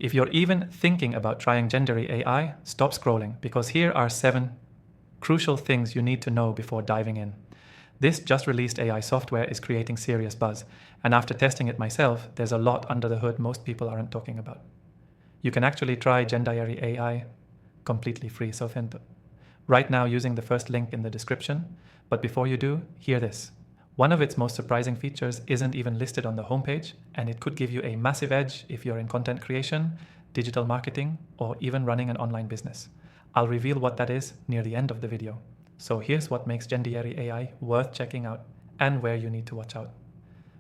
If you're even thinking about trying Gendiary AI, stop scrolling, because here are 7 crucial things you need to know before diving in. This just released AI software is creating serious buzz, and after testing it myself, there's a lot under the hood most people aren't talking about. You can actually try Gendiary AI completely free, right now using the first link in the description. But before you do, hear this. One of its most surprising features isn't even listed on the homepage, and it could give you a massive edge if you're in content creation, digital marketing, or even running an online business. I'll reveal what that is near the end of the video. So here's what makes Gendiary AI worth checking out and where you need to watch out.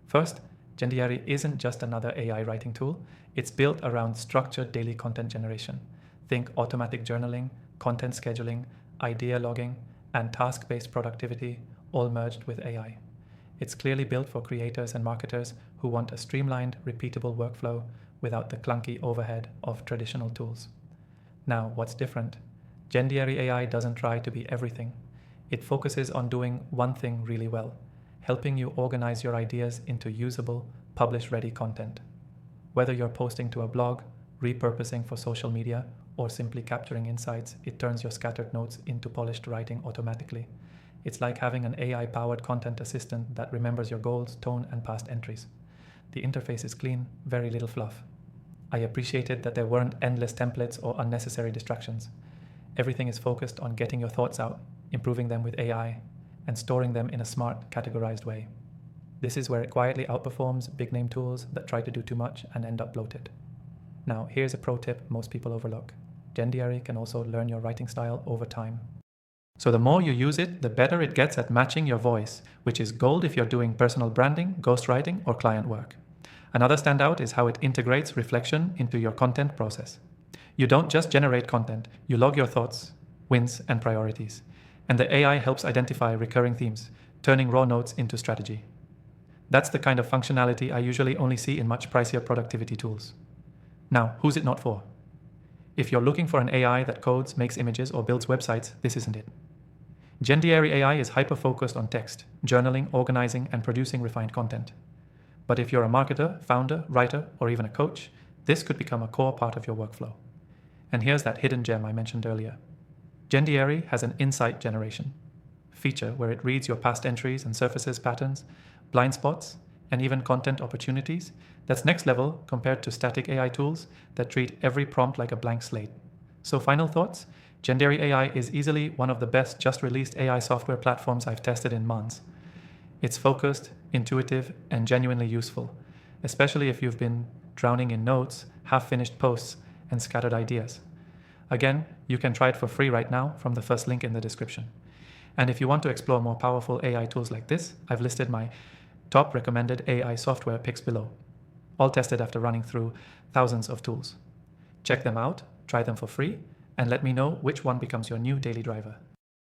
First, Gendiary isn't just another AI writing tool. It's built around structured daily content generation. Think automatic journaling, content scheduling, idea logging, and task-based productivity, all merged with AI. It's clearly built for creators and marketers who want a streamlined, repeatable workflow without the clunky overhead of traditional tools. Now, what's different? Gendiary AI doesn't try to be everything. It focuses on doing one thing really well, helping you organize your ideas into usable, publish-ready content. Whether you're posting to a blog, repurposing for social media, or simply capturing insights, it turns your scattered notes into polished writing automatically. It's like having an AI-powered content assistant that remembers your goals, tone, and past entries. The interface is clean, very little fluff. I appreciated that there weren't endless templates or unnecessary distractions. Everything is focused on getting your thoughts out, improving them with AI, and storing them in a smart, categorized way. This is where it quietly outperforms big-name tools that try to do too much and end up bloated. Now, here's a pro tip most people overlook. Gendiary can also learn your writing style over time. So the more you use it, the better it gets at matching your voice, which is gold if you're doing personal branding, ghostwriting, or client work. Another standout is how it integrates reflection into your content process. You don't just generate content, you log your thoughts, wins, and priorities. And the AI helps identify recurring themes, turning raw notes into strategy. That's the kind of functionality I usually only see in much pricier productivity tools. Now, who's it not for? If you're looking for an AI that codes, makes images, or builds websites, this isn't it. Gendiary AI is hyper-focused on text, journaling, organizing, and producing refined content. But if you're a marketer, founder, writer, or even a coach, this could become a core part of your workflow. And here's that hidden gem I mentioned earlier. Gendiary has an insight generation feature where it reads your past entries and surfaces patterns, blind spots, and even content opportunities. That's next level compared to static AI tools that treat every prompt like a blank slate. So final thoughts? Gendiary AI is easily one of the best just released AI software platforms I've tested in months. It's focused, intuitive, and genuinely useful, especially if you've been drowning in notes, half-finished posts, and scattered ideas. Again, you can try it for free right now from the first link in the description. And if you want to explore more powerful AI tools like this, I've listed my top recommended AI software picks below, all tested after running through thousands of tools. Check them out, try them for free, and let me know which one becomes your new daily driver.